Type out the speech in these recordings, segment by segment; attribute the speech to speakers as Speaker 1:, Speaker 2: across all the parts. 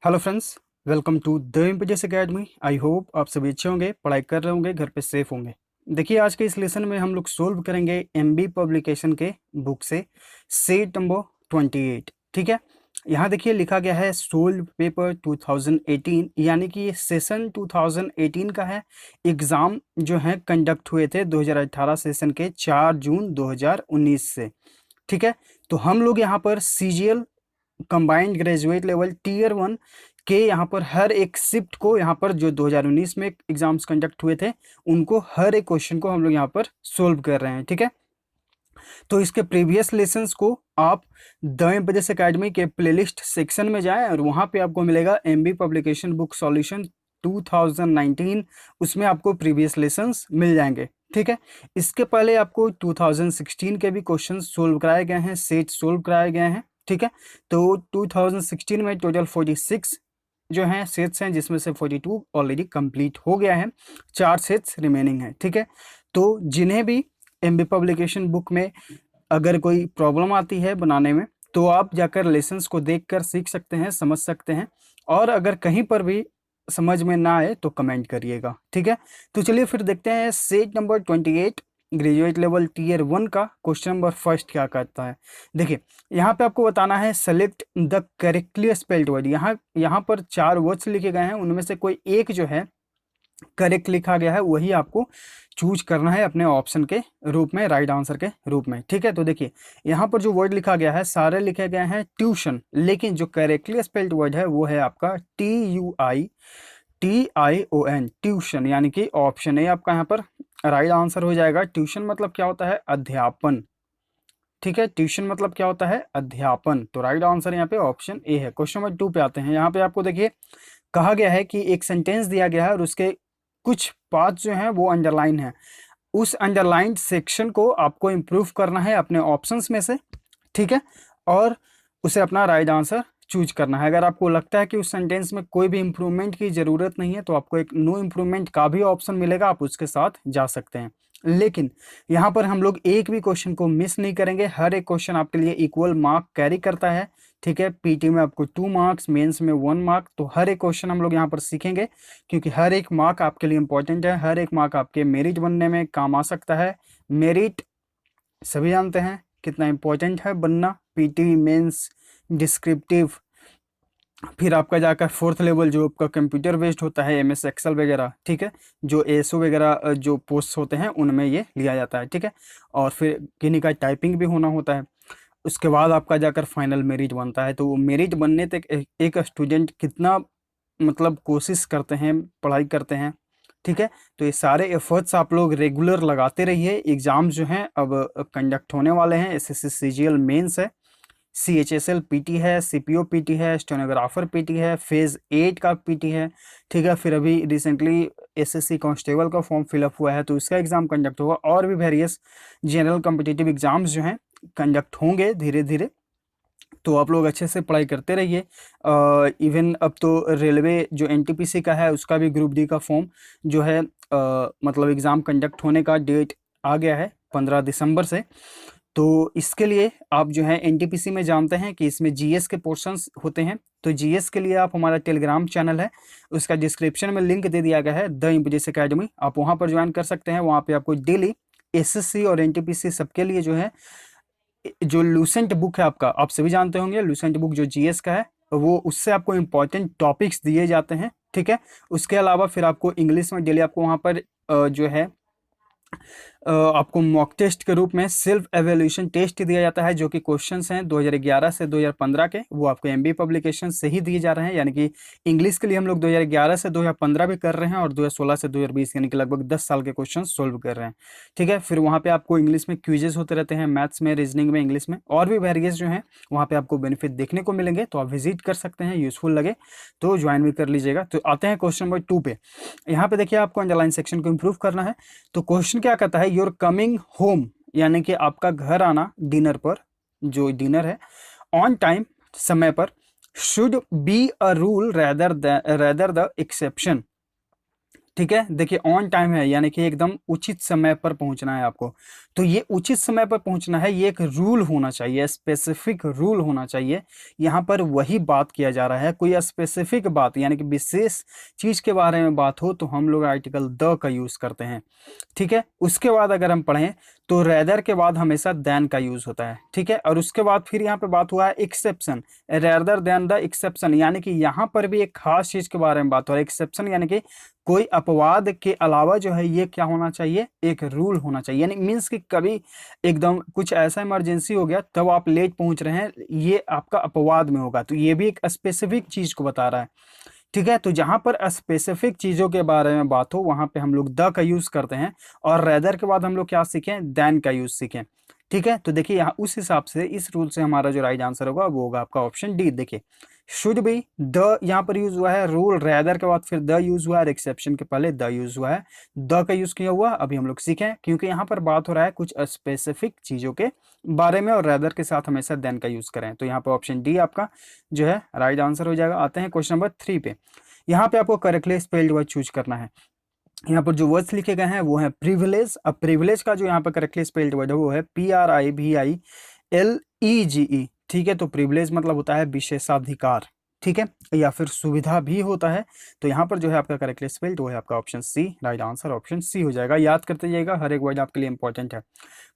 Speaker 1: Hello friends, welcome to the Impedius academy. I hope आप सभी अच्छे होंगे, पढ़ाई कर रहे होंगे, घर पे सेफ होंगे। देखिए, आज के इस लेसन में हम लोग सोल्व करेंगे एमबी पब्लिकेशन के बुक से सेट नंबर 28। ठीक है, यहाँ देखिए लिखा गया है सोल्व पेपर 2018, यानी कि ये सेशन 2018 का है। एग्ज़ाम जो है कंडक्ट हुए थे 2018 सेशन के 4 जून 2019 से। ठीक है, तो हम लोग यहाँ पर CGL combined graduate level tier 1 के यहाँ पर हर एक शिफ्ट को, यहाँ पर जो 2019 में एग्जाम्स कंडक्ट हुए थे, उनको हर एक क्वेश्चन को हम लोग यहाँ पर सोल्व कर रहे हैं। ठीक है, तो इसके प्रीवियस लेसन्स को आप द एम्पीडियस एकेडमी के प्लेलिस्ट सेक्शन में जाएं और वहाँ पे आपको मिलेगा एमबी पब्लिकेशन बुक सॉल्यूशन 2019। उसमें आपको प्रीवियस लेसन्स मिल जाएंगे। ठीक है, इसके पहले आपको 2016 के भी क्वेश्चन सोल्व कराए गए हैं, सेट सोल्व कराए गए हैं। ठीक है, तो 2016 में टोटल 46 जो हैं सेट्स हैं, जिसमें से 42 ऑलरेडी कंप्लीट हो गया है, 4 सेट्स रिमेनिंग हैं। ठीक है, तो जिन्हें भी एमबी पब्लिकेशन बुक में अगर कोई प्रॉब्लम आती है बनाने में, तो आप जाकर लेसन्स को देखकर सीख सकते हैं, समझ सकते हैं। और अगर कहीं पर भी समझ में ना आए तो कमेंट करिएगा। ठीक है, तो चलिए फिर देखते हैं set number 28 graduate level tier 1 का क्वेश्चन नंबर फर्स्ट क्या कहता है। देखिए, यहाँ पे आपको बताना है select the correctly spelled word. यहाँ पर 4 वर्ड्स लिखे गए हैं, उनमें से कोई एक जो है करेक्ट लिखा गया है, वही आपको चूज करना है अपने ऑप्शन के रूप में, राइट आंसर के रूप में। ठीक है, तो देखिए यहाँ पर जो वर्ड लिखा गया है सारे लिखे गए हैं ट्यूशन, लेकिन जो करेक्टली स्पेल्ड वर्ड है वो है आपका TUITION, ट्यूशन, यानी कि ऑप्शन ए आपका यहाँ पर राइट आंसर हो जाएगा। ट्यूशन मतलब क्या होता है? अध्यापन। ठीक है, ट्यूशन मतलब क्या होता है? अध्यापन। तो राइट आंसर यहाँ पे ऑप्शन ए है। क्वेश्चन नंबर 2 पे आते हैं। यहाँ पे आपको देखिए कहा गया है कि एक सेंटेंस दिया गया है और उसके कुछ पार्ट जो हैं वो अंडरलाइन है। उस अंडरलाइन सेक्शन को आपको इम्प्रूव करना है अपने ऑप्शंस में से। ठीक है, और उसे अपना राइट आंसर चूज करना है। अगर आपको लगता है कि उस सेंटेंस में कोई भी इम्प्रूवमेंट की ज़रूरत नहीं है, तो आपको एक नो इम्प्रूवमेंट का भी ऑप्शन मिलेगा, आप उसके साथ जा सकते हैं। लेकिन यहाँ पर हम लोग एक भी क्वेश्चन को मिस नहीं करेंगे, हर एक क्वेश्चन आपके लिए इक्वल मार्क कैरी करता है। ठीक है, पीटी में आपको 2 मार्क्स, मेंस में 1 मार्क। तो हर एक क्वेश्चन हम लोग यहाँ पर सीखेंगे, क्योंकि हर एक मार्क आपके लिए इंपॉर्टेंट है, हर एक मार्क आपके मेरिट बनने में काम आ सकता है। मेरिट सभी जानते हैं कितना इंपॉर्टेंट है बनना, पीटी, मेंस, डिस्क्रिप्टिव, फिर आपका जाकर 4th लेवल जो आपका कंप्यूटर बेस्ड होता है, एमएस एक्सेल वगैरह। ठीक है, जो एसओ वगैरह जो पोस्ट होते हैं उनमें ये लिया जाता है। ठीक है, और फिर किन्हीं का टाइपिंग भी होना होता है। उसके बाद आपका जाकर फाइनल मेरिट बनता है। तो वो मेरिट बनने तक एक स्टूडेंट कितना मतलब कोशिश करते हैं, पढ़ाई करते हैं। ठीक है, तो ये सारे एफर्ट्स आप लोग रेगुलर लगाते रहिए। एग्ज़ाम जो हैं अब कंडक्ट होने वाले हैं। एसएससी सीजीएल मेंस है, CHSL पीटी है, सीपीओ पीटी है, स्टेनोग्राफर पीटी है, फेज़ 8 का पीटी है। ठीक है, फिर अभी रिसेंटली एसएससी कांस्टेबल का फॉर्म फिलअप हुआ है, तो इसका एग्ज़ाम कंडक्ट होगा। और भी वेरियस जनरल कॉम्पिटिटिव एग्ज़ाम्स जो हैं कंडक्ट होंगे धीरे धीरे। तो आप लोग अच्छे से पढ़ाई करते रहिए। इवन अब तो रेलवे जो एनटीपीसी का है, उसका भी ग्रुप डी का फॉर्म जो है मतलब एग्ज़ाम कंडक्ट होने का डेट आ गया है 15 दिसंबर से। तो इसके लिए आप जो है एनटीपीसी में जानते हैं कि इसमें जीएस के पोर्शंस होते हैं। तो जीएस के लिए आप हमारा टेलीग्राम चैनल है, उसका डिस्क्रिप्शन में लिंक दे दिया गया है, द इम्पीडियस एकेडमी। आप वहाँ पर ज्वाइन कर सकते हैं। वहाँ पे आपको डेली एसएससी और एनटीपीसी सबके लिए जो है, जो लूसेंट बुक है आपका, आप सभी जानते होंगे लूसेंट बुक जो जीएस का है, वो उससे आपको इंपॉर्टेंट टॉपिक्स दिए जाते हैं। ठीक है, उसके अलावा फिर आपको इंग्लिश में डेली आपको वहाँ पर जो है आपको मॉक टेस्ट के रूप में सेल्फ एवेल्यूशन टेस्ट दिया जाता है, जो कि क्वेश्चंस हैं 2011 से 2015 के, वो आपको एमबी पब्लिकेशन से ही दिए जा रहे हैं। यानी कि इंग्लिश के लिए हम लोग 2011 से 2015 भी कर रहे हैं, और 2016 से 2020 यानी कि लगभग 10 साल के क्वेश्चन सोल्व कर रहे हैं। ठीक है, फिर वहाँ पे आपको इंग्लिश में क्विजेस होते रहते हैं, मैथ्स में, रीजनिंग में, इंग्लिश में, और भी वेरियस जो हैं वहाँ पे आपको बेनिफिट देखने को मिलेंगे। तो आप विजिट कर सकते हैं, यूजफुल लगे तो ज्वाइन भी कर लीजिएगा। तो आते हैं क्वेश्चन नंबर 2 पे। यहाँ पे देखिए आपको अंडरलाइन सेक्शन को इम्प्रूव करना है। तो क्वेश्चन क्या कहता है, योर कमिंग होम, यानी कि आपका घर आना डिनर पर, जो डिनर है, ऑन टाइम, समय पर, should be a rule rather the exception. ठीक है, देखिए ऑन टाइम है यानी कि एकदम उचित समय पर पहुंचना है आपको। तो ये उचित समय पर पहुंचना है, ये एक रूल होना चाहिए, स्पेसिफिक रूल होना चाहिए। यहाँ पर वही बात किया जा रहा है, कोई स्पेसिफिक बात यानी कि विशेष चीज के बारे में बात हो तो हम लोग आर्टिकल द का यूज करते हैं। ठीक है, उसके बाद अगर हम पढ़ें तो रेदर के बाद हमेशा देन का यूज होता है। ठीक है, और उसके बाद फिर यहाँ पे बात हुआ है exception, rather than the exception, यानी कि यहाँ पर भी एक खास चीज के बारे में बात हो रहा है। एक्सेप्शन यानी कि कोई अपवाद के अलावा जो है ये क्या होना चाहिए, एक रूल होना चाहिए। यानी मीन्स कि कभी एकदम कुछ ऐसा इमरजेंसी हो गया तब आप लेट पहुंच रहे हैं, ये आपका अपवाद में होगा, तो ये भी एक स्पेसिफिक चीज को बता रहा है। ठीक है, तो जहां पर स्पेसिफिक चीजों के बारे में बात हो वहां पे हम लोग द का यूज करते हैं, और रेदर के बाद हम लोग क्या सीखें, देन का यूज सीखें। ठीक है, तो देखिए यहाँ उस हिसाब से इस रूल से हमारा जो राइट आंसर होगा वो होगा आपका ऑप्शन डी। देखिए शुड बी द यहाँ पर यूज हुआ है, रूल रेदर के बाद फिर द यूज हुआ है, एक्सेप्शन के पहले द यूज हुआ है, द का यूज किया हुआ अभी हम लोग सीखें, क्योंकि यहाँ पर बात हो रहा है कुछ स्पेसिफिक चीजों के बारे में, और रेदर के साथ हमेशा देन का यूज करें। तो यहाँ पर ऑप्शन डी आपका जो है राइट आंसर हो जाएगा। आते हैं क्वेश्चन नंबर 3 पे। यहाँ पे आपको करेक्टली स्पेल्ड वर्ड चूज करना है। यहाँ पर जो वर्ड्स लिखे गए हैं वो है प्रिविलेज। अब प्रिविलेज का जो यहाँ पर करेक्टली स्पेल्ड वर्ड है वो है PRIVILEGE। ठीक है, तो प्रिविलेज मतलब होता है विशेषाधिकार, ठीक है, या फिर सुविधा भी होता है। तो यहाँ पर जो है आपका करेक्टली स्पेल्ड वो है आपका option C, right answer option C हो जाएगा। याद करते जाइएगा, हर एक वर्ड आपके लिए इंपॉर्टेंट है।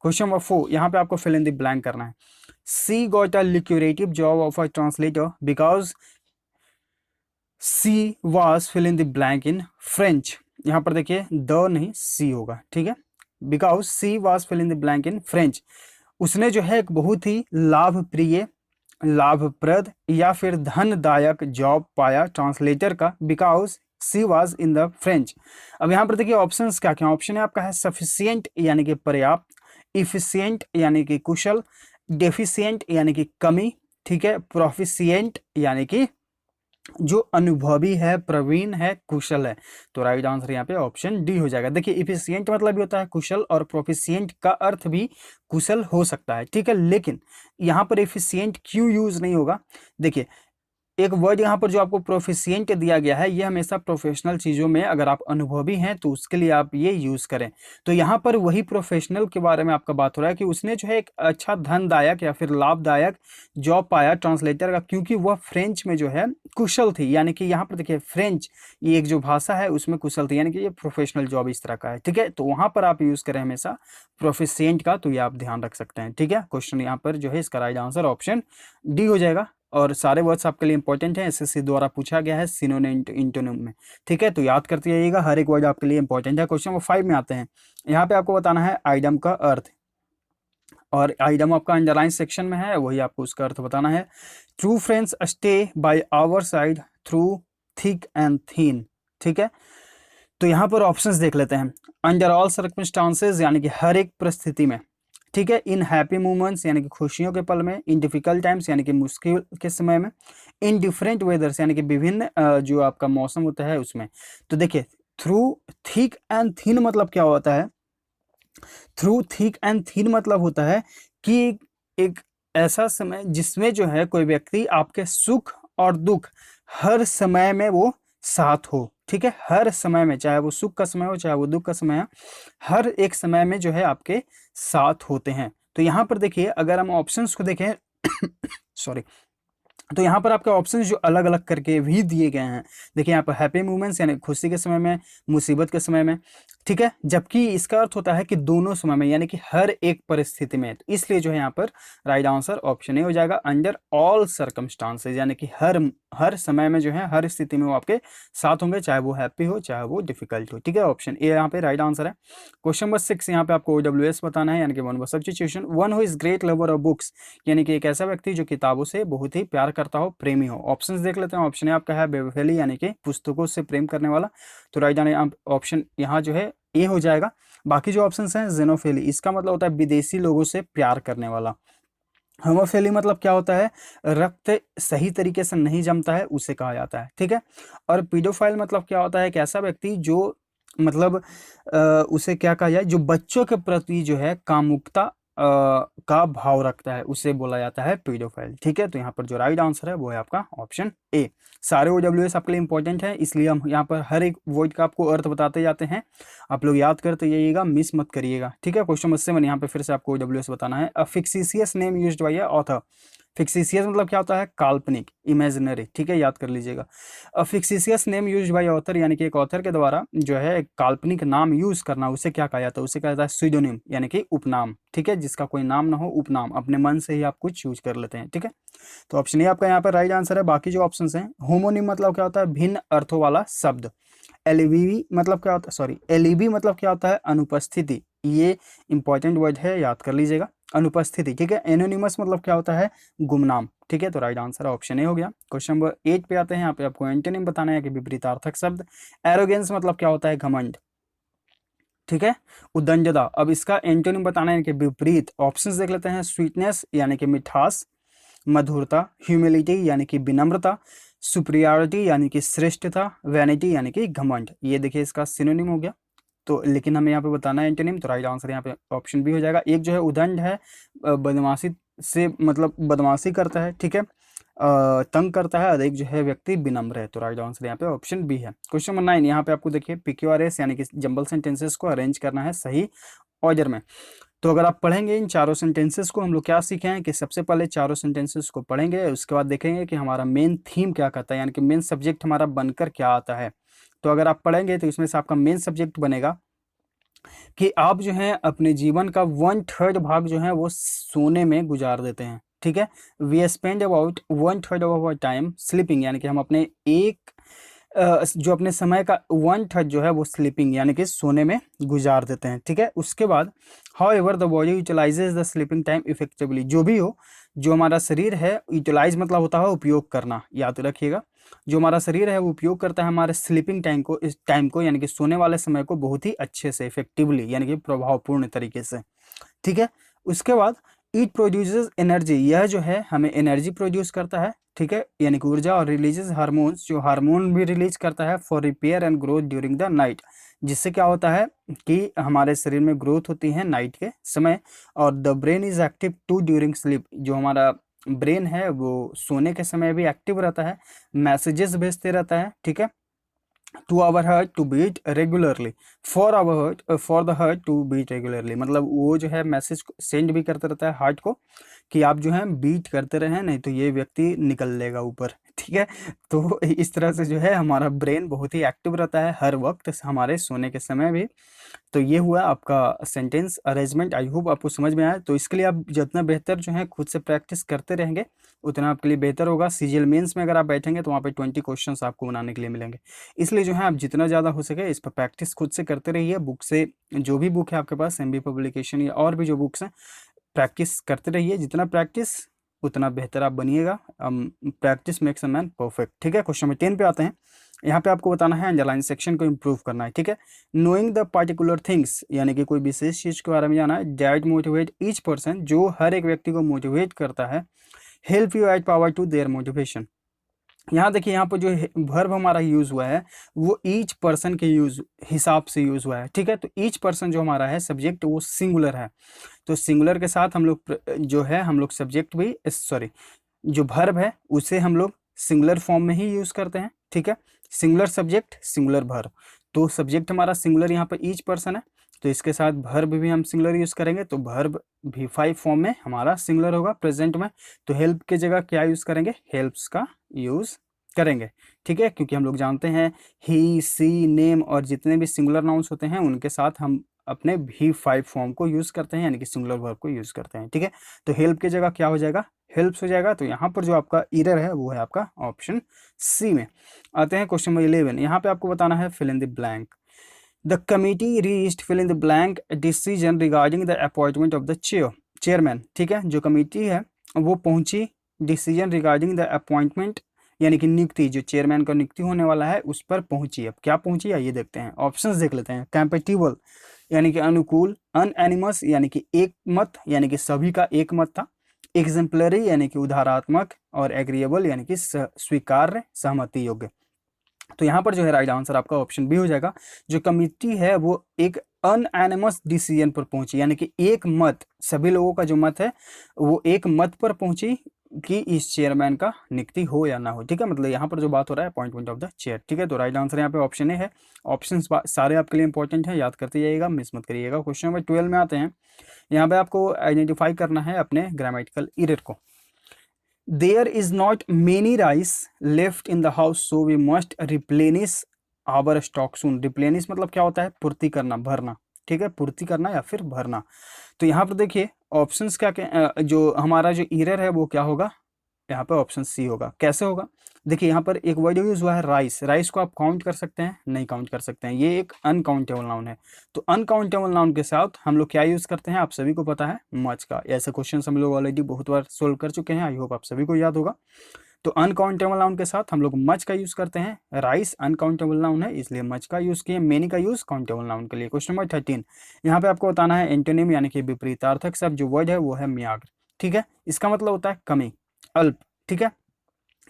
Speaker 1: क्वेश्चन नंबर 4, यहाँ पे आपको फिल इन द ब्लैंक करना है। She got a lucrative job of a translator because she was fill in the blank in French. यहाँ पर देखिए द नहीं सी होगा, ठीक है, because she was fill in the blank in French. उसने जो है एक बहुत ही लाभप्रिय, लाभप्रद या फिर धनदायक जॉब पाया ट्रांसलेटर का, because she was in the French. अब यहाँ पर देखिए ऑप्शंस क्या क्या ऑप्शन है आपका है, सफिशियंट यानी कि पर्याप्त, इफिशियंट यानी कि कुशल, डेफिशियंट यानी कि कमी, ठीक है, प्रोफिशियंट यानी कि जो अनुभवी है, प्रवीण है, कुशल है। तो राइट आंसर यहाँ पे ऑप्शन डी हो जाएगा। देखिए इफिशियंट मतलब भी होता है कुशल, और प्रोफिशियंट का अर्थ भी कुशल हो सकता है, ठीक है, लेकिन यहाँ पर इफिशियंट क्यों यूज नहीं होगा। देखिए एक वर्ड यहाँ पर जो आपको प्रोफिशिएंट दिया गया है, ये हमेशा प्रोफेशनल चीज़ों में अगर आप अनुभवी हैं तो उसके लिए आप ये यूज़ करें। तो यहाँ पर वही प्रोफेशनल के बारे में आपका बात हो रहा है कि उसने जो है एक अच्छा धनदायक या फिर लाभदायक जॉब पाया ट्रांसलेटर का, क्योंकि वह फ्रेंच में जो है कुशल थी। यानी कि यहाँ पर देखिए फ्रेंच ये एक जो भाषा है उसमें कुशल थी, यानी कि ये प्रोफेशनल जॉब इस तरह का है, ठीक है। तो वहाँ पर आप यूज़ करें हमेशा प्रोफिशिएंट का, तो ये आप ध्यान रख सकते हैं, ठीक है। क्वेश्चन यहाँ पर जो है इसका राइट आंसर ऑप्शन डी हो जाएगा। और सारे वर्ड्स आपके लिए इंपॉर्टेंट हैं, एसएससी द्वारा पूछा गया है सिनोनिम इंटोनिम में, ठीक है, तो याद करते जाइएगा, हर एक वर्ड आपके लिए इंपॉर्टेंट है। क्वेश्चन नंबर 5 में आते हैं। यहाँ पे आपको बताना है आइटम का अर्थ, और आइटम आपका अंडरलाइन सेक्शन में है, वही आपको उसका अर्थ बताना है। True friends stay by our side through thick and thin, ठीक है। तो यहाँ पर ऑप्शंस देख लेते हैं। अंडर ऑल सर्कमस्टांसेस यानी कि हर एक परिस्थिति में, ठीक है। इन हैप्पी मोमेंट्स यानी कि खुशियों के पल में, इन डिफिकल्ट टाइम्स यानी कि मुश्किल के समय में, इन डिफरेंट वेदर्स यानी कि विभिन्न जो आपका मौसम होता है उसमें। तो देखिए थ्रू थिक एंड थिन मतलब क्या होता है, थ्रू थिक एंड थिन मतलब होता है कि एक ऐसा समय जिसमें जो है कोई व्यक्ति आपके सुख और दुख हर समय में वो साथ हो, ठीक है, हर समय में, चाहे वो सुख का समय हो चाहे वो दुख का समय हो, हर एक समय में जो है आपके साथ होते हैं। तो यहाँ पर देखिए अगर हम ऑप्शंस को देखें सॉरी, तो यहाँ पर आपके ऑप्शंस जो अलग अलग करके भी दिए गए हैं। देखिए यहाँ पर हैप्पी मोमेंट्स यानी खुशी के समय में, मुसीबत के समय में, ठीक है, जबकि इसका अर्थ होता है कि दोनों समय में यानी कि हर एक परिस्थिति में। तो इसलिए जो है यहाँ पर राइट आंसर ऑप्शन ए हो जाएगा, अंडर ऑल सर्कमस्टांसेस, यानी कि हर समय में जो है हर स्थिति में वो आपके साथ होंगे, चाहे वो हैप्पी हो चाहे वो डिफिकल्ट हो, ठीक है, ऑप्शन ए यहाँ पे राइट आंसर है। क्वेश्चन नंबर 6 यहाँ पे आपको OWS बताना है, यानी कि one word substitution. One who is great lover of books यानी कि एक ऐसा व्यक्ति जो किताबों से बहुत ही प्यार करता हो, प्रेमी हो। ऑप्शंस देख लेते हैं। ऑप्शन ए आपका है बेबफेली यानी कि पुस्तकों से प्रेम करने वाला, तो राइट ऑप्शन यहाँ जो है ए हो जाएगा। बाकी जो ऑप्शंस हैं जेनोफेली, इसका मतलब होता है विदेशी लोगों से प्यार करने वाला। होमोफेली मतलब क्या होता है, रक्त सही तरीके से नहीं जमता है उसे कहा जाता है, ठीक है। और पीडोफाइल मतलब क्या होता है, एक ऐसा व्यक्ति जो मतलब उसे क्या कहा जाए, जो बच्चों के प्रति जो है कामुकता का भाव रखता है उसे बोला जाता है पीडोफाइल। ठीक है, तो यहाँ पर जो राइट आंसर है वो है आपका ऑप्शन ए। सारे OWS आपके लिए इंपॉर्टेंट है, इसलिए हम यहाँ पर हर एक वर्ड का आपको अर्थ बताते जाते हैं, आप लोग याद करते जाइएगा, मिस मत करिएगा। ठीक है, क्वेश्चन नंबर 7 यहाँ पे फिर से आपको OWS बताना है। A fictitious name used by a author. Fictitious मतलब क्या होता है, काल्पनिक, इमेजिनरी। ठीक है, याद कर लीजिएगा। अ fictitious name used by author यानी कि एक ऑथर के द्वारा जो है एक काल्पनिक नाम यूज करना, उसे क्या कहा जाता है, उसे कहा जाता है स्यूडोनिम यानी कि उपनाम। ठीक है, जिसका कोई नाम ना हो, उपनाम, अपने मन से ही आप कुछ यूज कर लेते हैं। ठीक है, तो ऑप्शन ए आपका यहाँ पर राइट आंसर है। बाकी जो ऑप्शन हैं, होमोनिम मतलब क्या होता है, भिन्न अर्थों वाला शब्द। एलिबी मतलब क्या होता है, सॉरी, एलिबी मतलब क्या होता है, अनुपस्थिति। ये इंपॉर्टेंट वर्ड है, याद कर लीजिएगा, अनुपस्थिति। ठीक है, एनोनिमस मतलब क्या होता है, गुमनाम। ठीक है, तो राइट आंसर ऑप्शन ए हो गया। क्वेश्चन नंबर 8 पे आते हैं, यहाँ पे आपको एंटोनिम बताना है कि विपरीतार्थक शब्द। एरोगेंस मतलब क्या होता है, घमंड। ठीक है, उद्दंडता, अब इसका एंटोनिम बताना है कि विपरीत। ऑप्शंस देख लेते हैं, स्वीटनेस यानी कि मिठास, मधुरता, ह्यूमिलिटी यानी कि विनम्रता, सुपरियरिटी यानी कि श्रेष्ठता, वैनिटी यानी कि घमंड। ये देखिए इसका सिनोनिम हो गया। तो लेकिन हमें यहाँ पे बताना है एंटोनिम, तो राइट आंसर यहाँ पे ऑप्शन बी हो जाएगा। एक जो है उदंड है, बदमाशी से मतलब बदमाशी करता है। ठीक है, तंग करता है, और एक जो है व्यक्ति विनम्र है। तो राइट आंसर यहाँ पे ऑप्शन बी है। क्वेश्चन नंबर 9 यहाँ पे आपको देखिए PQRS यानी कि जंबल सेंटेंसेस को अरेंज करना है सही ऑर्डर में। तो अगर आप पढ़ेंगे इन चारों सेंटेंसेस को, हम लोग क्या सीखे हैं कि सबसे पहले चारों सेंटेंसेस को पढ़ेंगे, उसके बाद देखेंगे कि हमारा मेन थीम क्या कहता है, यानी कि मेन सब्जेक्ट हमारा बनकर क्या आता है। तो अगर आप पढ़ेंगे तो इसमें से आपका मेन सब्जेक्ट बनेगा कि आप जो है अपने जीवन का 1/3 भाग जो है वो सोने में गुजार देते हैं। ठीक है, we spend about 1/3 of our time sleeping, यानी कि हम अपने जो अपने समय का 1/3 जो है वो स्लीपिंग यानी कि सोने में गुजार देते हैं। ठीक है, उसके बाद how ever the body utilises the sleeping time effectively, जो भी हो, जो हमारा शरीर है, यूटिलाइज मतलब होता है उपयोग करना, याद रखिएगा। जो हमारा शरीर है वो उपयोग करता है हमारे स्लीपिंग टाइम को, इस टाइम को यानी कि सोने वाले समय को बहुत ही अच्छे से, इफेक्टिवली यानी कि प्रभावपूर्ण तरीके से। ठीक है, उसके बाद इट प्रोड्यूसेस एनर्जी, यह जो है हमें एनर्जी प्रोड्यूस करता है। ठीक है, यानी कि ऊर्जा, और रिलीजेस हार्मोन्स, जो हार्मोन भी रिलीज करता है for repair and growth during the night, जिससे क्या होता है कि हमारे शरीर में ग्रोथ होती है नाइट के समय। और the brain is active too during sleep, जो हमारा ब्रेन है वो सोने के समय भी एक्टिव रहता है, मैसेजेस भेजते रहता है। ठीक है, to our heart to beat regularly, for the heart to beat regularly, मतलब वो जो है मैसेज सेंड भी करते रहता है हार्ट को कि आप जो है बीट करते रहें, नहीं तो ये व्यक्ति निकल लेगा ऊपर। ठीक है, तो इस तरह से जो है हमारा ब्रेन बहुत ही एक्टिव रहता है हर वक्त हमारे सोने के समय भी। तो ये हुआ आपका सेंटेंस अरेंजमेंट, आई होप आपको समझ में आया। तो इसके लिए आप जितना बेहतर जो है खुद से प्रैक्टिस करते रहेंगे उतना आपके लिए बेहतर होगा। CGL मेंस में अगर आप बैठेंगे तो वहाँ पे 20 क्वेश्चंस आपको बनाने के लिए मिलेंगे। इसलिए जो है आप जितना ज़्यादा हो सके इस पर प्रैक्टिस खुद से करते रहिए। बुक से, जो भी बुक है आपके पास, MB पब्लिकेशन या और भी जो बुक्स हैं, प्रैक्टिस करते रहिए। जितना प्रैक्टिस उतना बेहतर आप बनिएगा। Practice makes a man perfect. ठीक है, क्वेश्चन नंबर 10 पे आते हैं। यहाँ पे आपको बताना है अंडरलाइन सेक्शन को इम्प्रूव करना है। ठीक है, नोइंग द पर्टिकुलर थिंग्स, यानी कि कोई विशेष चीज़ के बारे में जाना है, दैट मोटिवेट ईच पर्सन, जो हर एक व्यक्ति को मोटिवेट करता है, help you add power to their motivation. यहाँ देखिए, यहाँ पर जो वर्ब हमारा यूज हुआ है वो ईच पर्सन के यूज हिसाब से यूज हुआ है। ठीक है, तो ईच पर्सन जो हमारा है सब्जेक्ट वो सिंगुलर है, तो सिंगुलर के साथ हम लोग जो है हम लोग सब्जेक्ट भी, सॉरी, जो वर्ब है उसे हम लोग सिंगुलर फॉर्म में ही यूज करते हैं। ठीक है, सिंगुलर सब्जेक्ट सिंगुलर वर्ब, तो सब्जेक्ट हमारा सिंगुलर यहाँ पर ईच पर्सन है, तो इसके साथ वर्ब भी हम सिंगुलर यूज करेंगे, तो वर्ब V5 फॉर्म में हमारा सिंगुलर होगा प्रेजेंट में। तो हेल्प की जगह क्या यूज करेंगे, हेल्प्स का यूज करेंगे। ठीक है, क्योंकि हम लोग जानते हैं ही, सी, नेम और जितने भी सिंगुलर नाउंस होते हैं उनके साथ हम अपने V5 फॉर्म को यूज करते हैं, यानी कि सिंगुलर वर्ब को यूज करते हैं। ठीक है, तो हेल्प की जगह क्या हो जाएगा, हेल्प्स हो जाएगा। तो यहाँ पर जो आपका एरर है वो है आपका ऑप्शन सी में। आते हैं क्वेश्चन नंबर 11। यहाँ पे आपको बताना है fill in the blank. The committee reached fill in the blank decision regarding the appointment of the chairman. ठीक है, जो कमिटी है वो पहुंची डिसीजन रिगार्डिंग द अपॉइंटमेंट, यानी कि नियुक्ति, जो चेयरमैन का नियुक्ति होने वाला है उस पर पहुंची। अब क्या पहुंची है ये देखते हैं, ऑप्शंस देख लेते हैं। कैंपेटिबल यानी कि अनुकूल, अनएनिमस यानी कि एक मत, यानी कि सभी का एक मत था, एग्जेम्पलरी यानी कि उदारात्मक, और एग्रीएबल यानी कि स्वीकार्य, सहमति योग्य। तो यहाँ पर जो है राइट आंसर आपका ऑप्शन बी हो जाएगा। जो कमिटी है वो एक अनएनिमस डिसीजन पर पहुंची, यानी कि एक मत, सभी लोगों का जो मत है वो एक मत पर पहुंची कि इस चेयरमैन का नियुक्ति हो या ना हो। ठीक है, मतलब यहाँ पर जो बात हो रहा है अपॉइंटमेंट ऑफ द चेयर। ठीक है, तो राइट आंसर यहाँ पे ऑप्शन ए है। ऑप्शन सारे आपके लिए इंपॉर्टेंट है, याद करते जाइएगा, मिस मत करिएगा। क्वेश्चन नंबर 12 में आते हैं। यहाँ पे आपको आइडेंटिफाई करना है अपने ग्रामेटिकल एरर को। There is not many rice left in the house so we must replenish our stock soon. Replenish मतलब क्या होता है? पूर्ति करना, भरना। ठीक है, पूर्ति करना या फिर भरना। तो यहाँ पर देखिए ऑप्शंस जो हमारा जो एरर है वो क्या होगा? यहाँ पे ऑप्शन सी होगा। कैसे होगा? देखिए यहाँ पर एक वर्ड यूज हुआ है राइस। राइस को आप काउंट कर सकते हैं? नहीं काउंट कर सकते हैं, ये एक अनकाउंटेबल नाउन है। तो अनकाउंटेबल नाउन के साथ हम लोग क्या यूज करते हैं? आप सभी को पता है, मच का। ऐसे क्वेश्चन हम लोग ऑलरेडी बहुत बार सोल्व कर चुके हैं, आई होप आप सभी को याद होगा। तो अनकाउंटेबल नाउन के साथ हम लोग मच का यूज करते हैं। राइस अनकाउंटेबल नाउन है इसलिए मच का यूज किए। मेनी का यूज काउंटेबल नाउन के लिए। क्वेश्चन नंबर 13, यहाँ पे आपको बताना है एंटोनिम यानी कि विपरीतार्थक शब्द जो वर्ड है वो है म्याग्र। ठीक है, इसका मतलब होता है कमी, अल्प। ठीक है,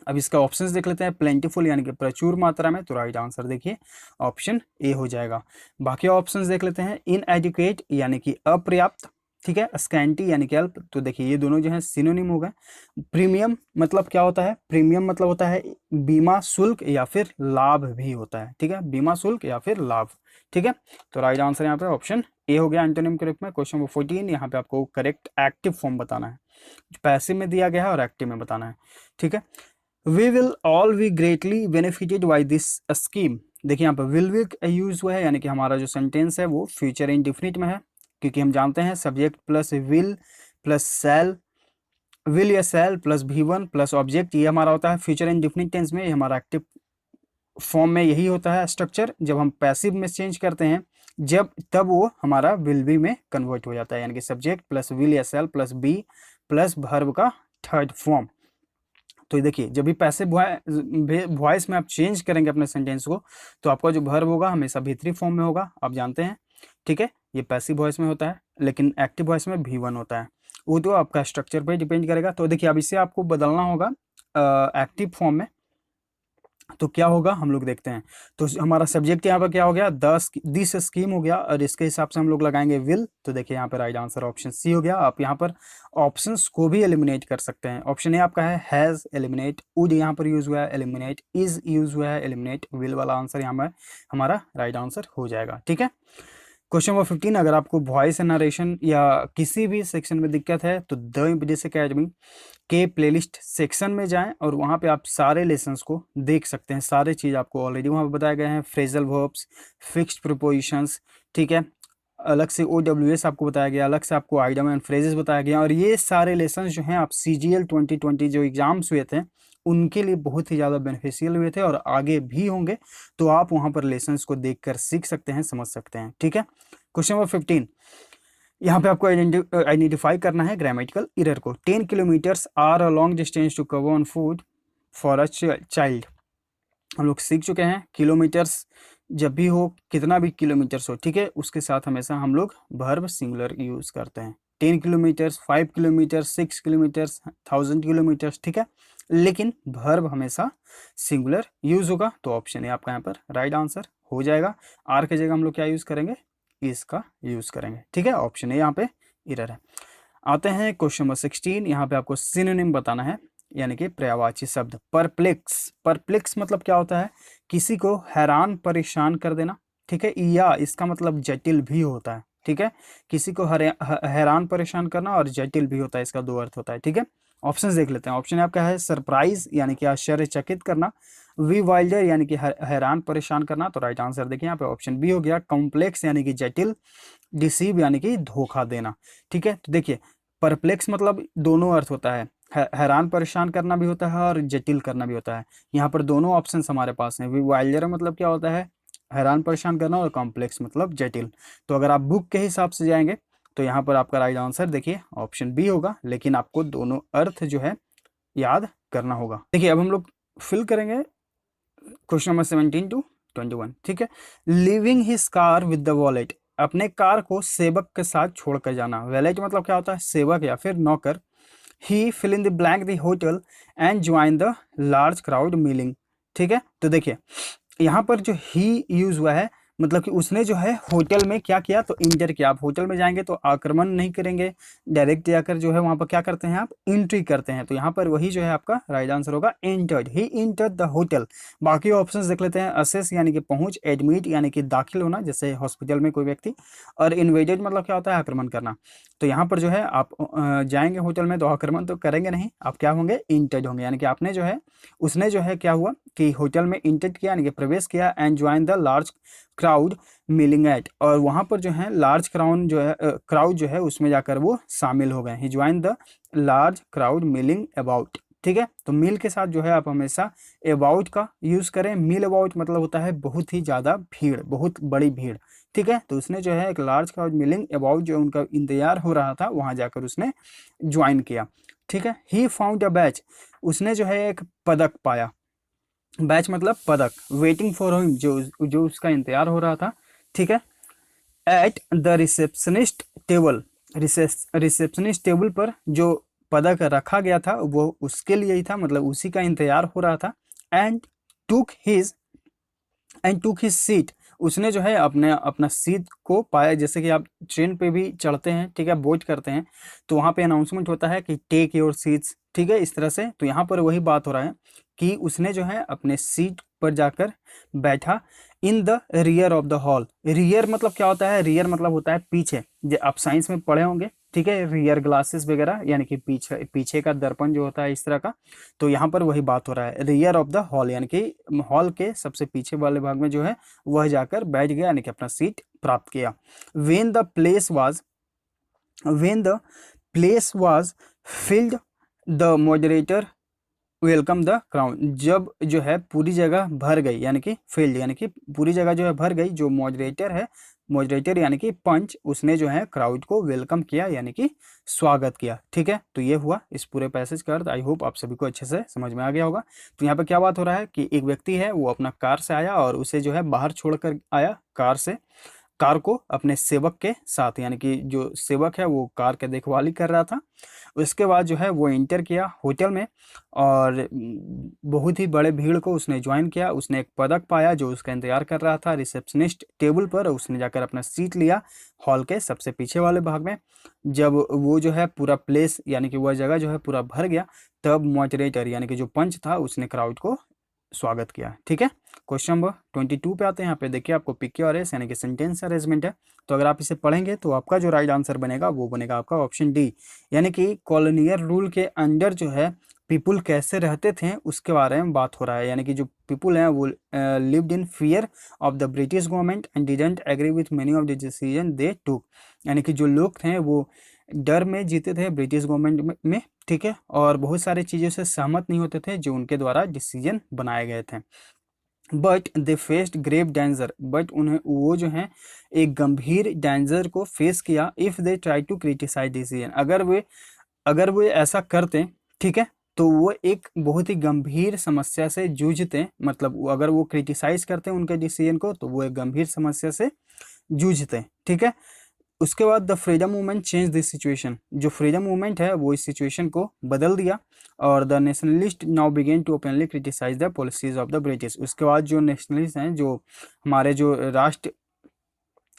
Speaker 1: अब इसका ऑप्शंस देख लेते हैं। प्लेंटीफुल यानी कि प्रचुर मात्रा में, तो राइट आंसर देखिए ऑप्शन ए हो जाएगा। बाकी ऑप्शंस देख लेते हैं। इनएडिक्वेट यानी कि अपर्याप्त। ठीक है, स्कैंटी यानी कि अल्प, तो देखिए ये दोनों जो है सिनोनिम हो गए। प्रीमियम मतलब क्या होता है? प्रीमियम मतलब होता है बीमा शुल्क या फिर लाभ भी होता है। ठीक है, बीमा शुल्क या फिर लाभ। ठीक है, तो राइट आंसर यहाँ पे ऑप्शन ए हो गया एंटोनिम के रूप में। क्वेश्चन नंबर 14, यहाँ पे आपको करेक्ट एक्टिव फॉर्म बताना है। पैसिव में दिया गया है और एक्टिव में बताना है। ठीक है, we will all be greatly benefited by this scheme. देखिए यहाँ पर विल भी यूज हुआ है, यानी कि हमारा जो सेंटेंस है वो फ्यूचर इंडेफिनिट में है, क्योंकि हम जानते हैं subject plus will plus shall, will या shall plus V1 plus object, ये हमारा होता है फ्यूचर इंडेफिनिट टेंस में। ये हमारा एक्टिव फॉर्म में यही होता है स्ट्रक्चर। जब हम पैसिव में चेंज करते हैं तब वो हमारा विल बी में कन्वर्ट हो जाता है, यानी कि सब्जेक्ट प्लस विल या shall plus be plus verb का थर्ड फॉर्म। तो देखिए जब भी पैसिव वॉइस में आप चेंज करेंगे अपने सेंटेंस को, तो आपका जो वर्ब होगा हमेशा V3 फॉर्म में होगा, आप जानते हैं। ठीक है, ये पैसिव वॉइस में होता है, लेकिन एक्टिव वॉइस में V1 होता है। वो तो आपका स्ट्रक्चर पे डिपेंड करेगा। तो देखिए अब इसे आपको बदलना होगा एक्टिव फॉर्म में, तो क्या होगा हम लोग देखते हैं। तो हमारा सब्जेक्ट यहाँ पर क्या हो गया? दिस स्कीम हो गया, और इसके हिसाब से हम लोग लगाएंगे विल। तो देखिए यहाँ पर राइट आंसर ऑप्शन सी हो गया। आप यहाँ पर ऑप्शंस को भी एलिमिनेट कर सकते हैं। ऑप्शन ए आपका है हैज, एलिमिनेट। वुड यहाँ पर यूज हुआ है, एलिमिनेट। इज यूज हुआ है, एलिमिनेट। विल वाला आंसर यहाँ पर हमारा राइट आंसर हो जाएगा। ठीक है, क्वेश्चन नंबर 15, अगर आपको वॉइस नरेशन या किसी भी सेक्शन में दिक्कत है तो द इंग्लिश एकेडमी के प्लेलिस्ट सेक्शन में जाएं और वहां पे आप सारे लेसन्स को देख सकते हैं। सारे चीज़ आपको ऑलरेडी वहां पे बताए गए हैं। फ्रेजल वर्ब्स, फिक्स्ड प्रीपोजिशंस, ठीक है, अलग से OWS आपको बताया गया, अलग से आपको आइडियम एंड फ्रेजेस बताया गया। और ये सारे लेसन जो हैं आप CGL 2020 जो एग्जाम्स हुए थे उनके लिए बहुत ही ज़्यादा बेनिफिशियल हुए थे और आगे भी होंगे। तो आप वहाँ पर लेसन्स को देखकर सीख सकते हैं, समझ सकते हैं। ठीक है, क्वेश्चन नंबर 15, यहाँ पे आपको आइडेंटिफाई करना है ग्रामेटिकल एरर को। 10 kilometres are a long distance to cover on food for a child. हम लोग सीख चुके हैं किलोमीटर्स जब भी हो, कितना भी किलोमीटर्स हो, ठीक है, उसके साथ हमेशा हम लोग वर्ब सिंगुलर यूज करते हैं। 10 किलोमीटर्स, 5 किलोमीटर्स, 6 किलोमीटर्स, 1000 किलोमीटर्स, ठीक है, लेकिन वर्ब हमेशा सिंगुलर यूज होगा। तो ऑप्शन है आपका यहाँ पर राइट आंसर हो जाएगा। आर की जगह हम लोग क्या यूज करेंगे? इसका यूज करेंगे। ठीक है, ऑप्शन है यहाँ पे एरर है। आते हैं क्वेश्चन नंबर 16, यहाँ पे आपको सिनोनिम बताना है, यानी कि पर्यायवाची शब्द। परप्लेक्स, परप्लेक्स मतलब क्या होता है? किसी को हैरान परेशान कर देना। ठीक है, या इसका मतलब जटिल भी होता है। ठीक है, किसी को हैरान परेशान करना और जटिल भी होता है, इसका दो अर्थ होता है। ठीक है, ऑप्शन देख लेते हैं। ऑप्शन आपका है सरप्राइज यानी कि आश्चर्यचकित करना, वी वाइल्डर यानी कि हैरान परेशान करना। तो राइट आंसर देखिए यहाँ पे ऑप्शन बी हो गया। कॉम्प्लेक्स यानी कि जटिल, डिसीव यानी कि धोखा देना। ठीक है, तो देखिए परप्लेक्स मतलब दोनों अर्थ होता है, हैरान परेशान करना भी होता है और जटिल करना भी होता है। यहाँ पर दोनों ऑप्शन हमारे पास हैं। विवाइल्डर मतलब क्या होता है? हैरान परेशान करना, और कॉम्प्लेक्स मतलब जटिल। तो अगर आप बुक के हिसाब से जाएंगे तो यहाँ पर आपका राइट आंसर देखिए ऑप्शन बी होगा, लेकिन आपको दोनों अर्थ जो है याद करना होगा। देखिए अब हम लोग फिल करेंगे क्वेश्चन नंबर 17 to 21। ठीक है, living his car with the wallet, अपने कार को सेवक के साथ छोड़कर जाना। वैलेट मतलब क्या होता है? सेवक या फिर नौकर। He fill in the blank the hotel and join the large crowd milling. ठीक है, तो देखिए यहाँ पर जो ही यूज हुआ है मतलब कि उसने जो है होटल में क्या किया, तो इंटर किया। आप होटल में जाएंगे तो आक्रमण नहीं करेंगे, डायरेक्ट जाकर जो है वहाँ पर क्या करते हैं, आप एंट्री करते हैं। तो यहाँ पर वही जो है आपका राइट आंसर होगा entered, he entered the hotel. बाकी ऑप्शंस देख लेते हैं। असेस यानी कि पहुंच, एडमिट यानी कि दाखिल होना जैसे हॉस्पिटल में कोई व्यक्ति, और इन्वेडेड मतलब क्या होता है, आक्रमण करना। तो यहाँ पर जो है आप जाएंगे होटल में तो आक्रमण तो करेंगे नहीं, आप क्या होंगे, इंटर्ड होंगे। यानी कि आपने जो है, उसने जो है क्या हुआ कि होटल में इंटर्ड किया यानी कि प्रवेश किया, and join the large crowd milling at, और वहाँ पर जो है लार्ज क्राउड जो है क्राउड जो है उसमें जाकर वो शामिल हो गए। He join the large crowd milling about. ठीक है, तो मिल के साथ जो है आप हमेशा अबाउट का यूज करें। मिल अबाउट मतलब होता है बहुत ही ज्यादा भीड़, बहुत बड़ी भीड़। ठीक है, तो उसने जो है एक लार्ज क्राउड मिलिंग अबाउट, जो उनका इंतजार हो रहा था वहां जाकर उसने ज्वाइन किया। ठीक है, ही फाउंड अ बैच, उसने जो है एक पदक पाया। बैच मतलब पदक। वेटिंग फॉर हिम, जो उसका इंतजार हो रहा था। ठीक है, at the receptionist table, receptionist table पर जो पदक रखा गया था वो उसके लिए ही था, मतलब उसी का इंतजार हो रहा था। एंड टूक हिज एंड टूक हिज सीट, उसने जो है अपने अपना सीट को पाया। जैसे कि आप ट्रेन पे भी चढ़ते हैं, ठीक है, बोर्ड करते हैं, तो वहाँ पे अनाउंसमेंट होता है कि टेक योर सीट्स। ठीक है, इस तरह से। तो यहाँ पर वही बात हो रहा है कि उसने जो है अपने सीट पर जाकर बैठा। In the rear of the hall, rear मतलब क्या होता है, रियर मतलब होता है पीछे। जो आप साइंस में पढ़े होंगे, ठीक है, रियर ग्लासेस वगैरह यानी कि पीछे पीछे का दर्पण जो होता है इस तरह का। तो यहाँ पर वही बात हो रहा है, रियर ऑफ द हॉल यानी कि हॉल के सबसे पीछे वाले भाग में जो है वह जाकर बैठ गया, यानी कि अपना सीट प्राप्त किया। When the place was when the place was filled the moderator welcome the crown, जब जो है पूरी जगह भर गई, यानी कि फील्ड यानी कि पूरी जगह जो है भर गई, जो मॉडरेटर है, मॉडरेटर यानी कि पंच, उसने जो है क्राउड को वेलकम किया यानी कि स्वागत किया। ठीक है, तो ये हुआ इस पूरे पैसेज का अर्थ। आई होप आप सभी को अच्छे से समझ में आ गया होगा। तो यहाँ पे क्या बात हो रहा है कि एक व्यक्ति है, वो अपना कार से आया और उसे जो है बाहर छोड़कर आया कार से, कार को अपने सेवक के साथ, यानी कि जो सेवक है वो कार के देखभाली कर रहा था। उसके बाद जो है वो इंटर किया होटल में, और बहुत ही बड़े भीड़ को उसने ज्वाइन किया। उसने एक पदक पाया जो उसका इंतजार कर रहा था रिसेप्शनिस्ट टेबल पर। उसने जाकर अपना सीट लिया हॉल के सबसे पीछे वाले भाग में। जब वो जो है पूरा प्लेस यानी कि वह जगह जो है पूरा भर गया, तब मॉडरेटर यानी कि जो पंच था उसने क्राउड को स्वागत किया। ठीक है, क्वेश्चन नंबर 22 पे आते हैं। यहाँ पे देखिए आपको PQRS यानी कि सेंटेंस अरेंजमेंट है। तो अगर आप इसे पढ़ेंगे तो आपका जो राइट आंसर बनेगा वो बनेगा आपका ऑप्शन डी, यानी कि कॉलोनियल रूल के अंडर जो है पीपुल कैसे रहते थे उसके बारे में बात हो रहा है। यानी कि जो पीपुल हैं वो lived in fear of the British government and didn't agree with many of the decision they took, यानी कि जो लोग थे वो डर में जीते थे ब्रिटिश गवर्नमेंट में। ठीक है, और बहुत सारी चीज़ों से सहमत नहीं होते थे जो उनके द्वारा डिसीजन बनाए गए थे। But they faced grave danger, but उन्हें वो जो है एक गंभीर डेंजर को फेस किया। If they try to criticise decision, अगर वे ऐसा करते, ठीक है, तो वो एक बहुत ही गंभीर समस्या से जूझते। मतलब अगर वो क्रिटिसाइज करते उनके डिसीजन को तो वो एक गंभीर समस्या से जूझते। ठीक है, उसके बाद the freedom movement change this situation, जो फ्रीडम मूवमेंट है वो इस सिचुएशन को बदल दिया। और the nationalist now began to openly criticise the policies of the British, उसके बाद जो नेशनलिस्ट हैं, जो हमारे जो राष्ट्र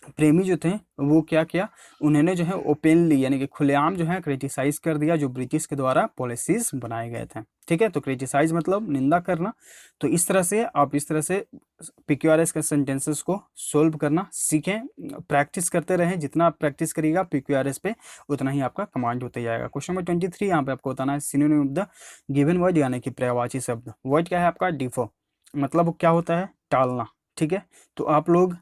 Speaker 1: प्रेमी जो थे, वो क्या किया, उन्होंने जो है ओपनली यानी कि खुलेआम जो है क्रिटिसाइज कर दिया जो ब्रिटिश के द्वारा पॉलिसीज बनाए गए थे। ठीक है, तो क्रिटिसाइज मतलब निंदा करना। तो इस तरह से आप इस तरह से PQRS के सेंटेंसेस को सोल्व करना सीखें, प्रैक्टिस करते रहें। जितना आप प्रैक्टिस करिएगा PQRS पे उतना ही आपका कमांड होते जाएगा। क्वेश्चन नंबर 23 यहाँ पे आपको बताना है synonym of the given word, यानी कि पर्यायवाची शब्द। वर्ड क्या है आपका, डिफर, मतलब क्या होता है, टालना। ठीक है, तो आप लोग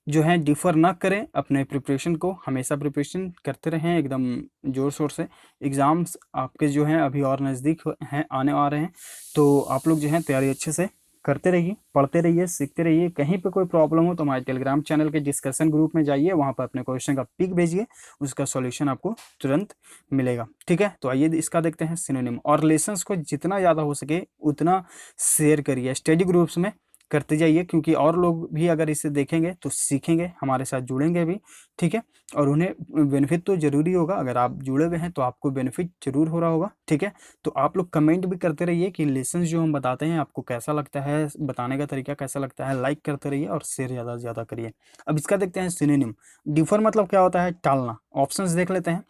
Speaker 1: जो है डिफ़र ना करें अपने प्रिपरेशन को, हमेशा प्रिपरेशन करते रहें एकदम ज़ोर शोर से। एग्ज़ाम्स आपके जो हैं अभी और नज़दीक हैं, आने आ रहे हैं, तो आप लोग जो हैं तैयारी अच्छे से करते रहिए, पढ़ते रहिए, सीखते रहिए। कहीं पे कोई प्रॉब्लम हो तो हमारे टेलीग्राम चैनल के डिस्कशन ग्रुप में जाइए, वहाँ पर अपने क्वेश्चन का पिक भेजिए, उसका सॉल्यूशन आपको तुरंत मिलेगा। ठीक है, तो आइए इसका देखते हैं सिनोनिम। और रिलेशंस को जितना ज़्यादा हो सके उतना शेयर करिए स्टडी ग्रुप्स में, करते जाइए, क्योंकि और लोग भी अगर इसे देखेंगे तो सीखेंगे, हमारे साथ जुड़ेंगे भी, ठीक है, और उन्हें बेनिफिट तो ज़रूरी होगा। अगर आप जुड़े हुए हैं तो आपको बेनिफिट ज़रूर हो रहा होगा, ठीक है। तो आप लोग कमेंट भी करते रहिए कि लेसन जो हम बताते हैं आपको कैसा लगता है, बताने का तरीका कैसा लगता है, लाइक करते रहिए और शेयर ज़्यादा से ज़्यादा करिए। अब इसका देखते हैं सिनोनिम। डिफर मतलब क्या होता है, टालना। ऑप्शंस देख लेते हैं।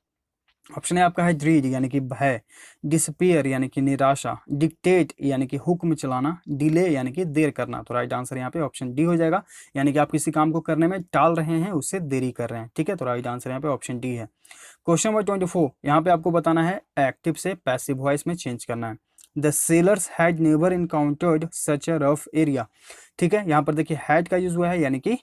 Speaker 1: ऑप्शन ए आपका है ड्रीड यानी कि भय, डिसपियर यानी कि निराशा, डिक्टेट यानी कि हुक्म चलाना, डिले यानी कि देर करना। तो राइट आंसर यहाँ पे ऑप्शन डी हो जाएगा, यानी कि आप किसी काम को करने में टाल रहे हैं, उससे देरी कर रहे हैं, ठीक है। तो राइट आंसर यहाँ पे ऑप्शन डी है। क्वेश्चन नंबर 24, यहाँ पे आपको बताना है एक्टिव से पैसिव वॉइस में चेंज करना है। The sellers had never encountered such a rough area, ठीक है। यहाँ पर देखिए हैड का यूज हुआ है, यानी कि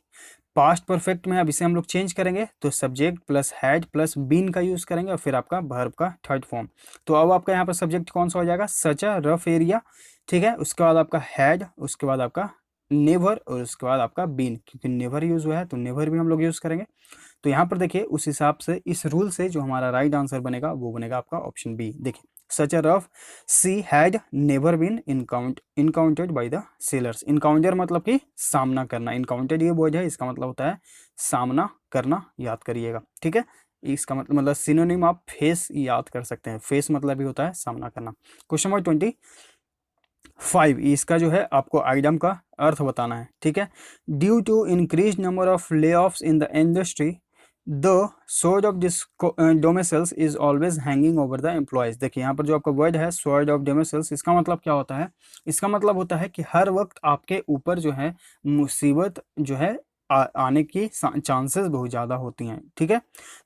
Speaker 1: पास्ट परफेक्ट में। अब इसे हम लोग चेंज करेंगे तो subject plus had plus been का यूज करेंगे और फिर आपका वर्ब का थर्ड फॉर्म। तो अब आपका यहाँ पर सब्जेक्ट कौन सा हो जाएगा, सच अ रफ एरिया, ठीक है। उसके बाद आपका हैड, उसके बाद आपका नेवर और उसके बाद आपका बीन, क्योंकि नेवर यूज हुआ है तो नेवर भी हम लोग यूज करेंगे। तो यहाँ पर देखिए उस हिसाब से इस रूल से जो हमारा राइट आंसर बनेगा वो बनेगा आपका ऑप्शन बी। देखिए such a rough sea had never been encountered by the sailors. Encounter मतलब कि सामना करना, इनकाउंटर्ड ये वर्ड है, इसका मतलब होता है सामना करना, याद करिएगा, ठीक है। इसका मतलब सिनोनिम आप फेस याद कर सकते हैं, फेस मतलब भी होता है सामना करना। क्वेश्चन नंबर 25, इसका जो है आपको आइटम का अर्थ बताना है, ठीक है। Due to increase number of layoffs in the industry the sword of domiciles is always hanging over the employees. देखिए यहाँ पर जो आपका वर्ड है sword ऑफ domiciles, इसका मतलब क्या होता है, इसका मतलब होता है कि हर वक्त आपके ऊपर जो है मुसीबत जो है आने की चांसेस बहुत ज़्यादा होती हैं, ठीक है।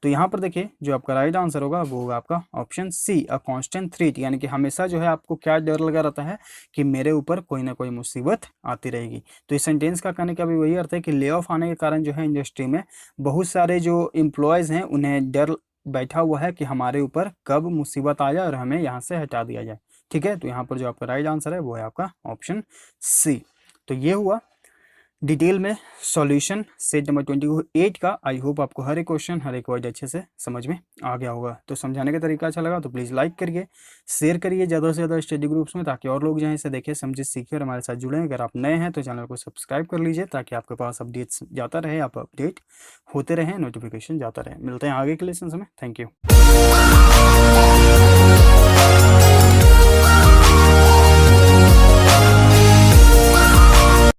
Speaker 1: तो यहाँ पर देखिए जो आपका राइट आंसर होगा वो होगा आपका option C, a constant threat, यानी कि हमेशा जो है आपको क्या डर लगा रहता है कि मेरे ऊपर कोई ना कोई मुसीबत आती रहेगी। तो इस सेंटेंस का कहने का भी वही अर्थ है कि ले ऑफ आने के कारण जो है इंडस्ट्री में बहुत सारे जो एम्प्लॉयज़ हैं उन्हें डर बैठा हुआ है कि हमारे ऊपर कब मुसीबत आ जाए और हमें यहाँ से हटा दिया जाए, ठीक है। तो यहाँ पर जो आपका राइट आंसर है वो है आपका ऑप्शन सी। तो ये हुआ डिटेल में सॉल्यूशन सेट नंबर 28 का। आई होप आपको हर एक क्वेश्चन हर एक वर्ड अच्छे से समझ में आ गया होगा। तो समझाने का तरीका अच्छा लगा तो प्लीज़ लाइक करिए, शेयर करिए ज़्यादा से ज़्यादा स्टडी ग्रुप्स में, ताकि और लोग जो है इसे देखें, समझे, सीखे और हमारे साथ जुड़ें। अगर आप नए हैं तो चैनल को सब्सक्राइब कर लीजिए ताकि आपके पास अपडेट्स जाता रहे, आप अपडेट होते रहें, नोटिफिकेशन जाता रहे। मिलते हैं आगे के लेसन में। Thank you.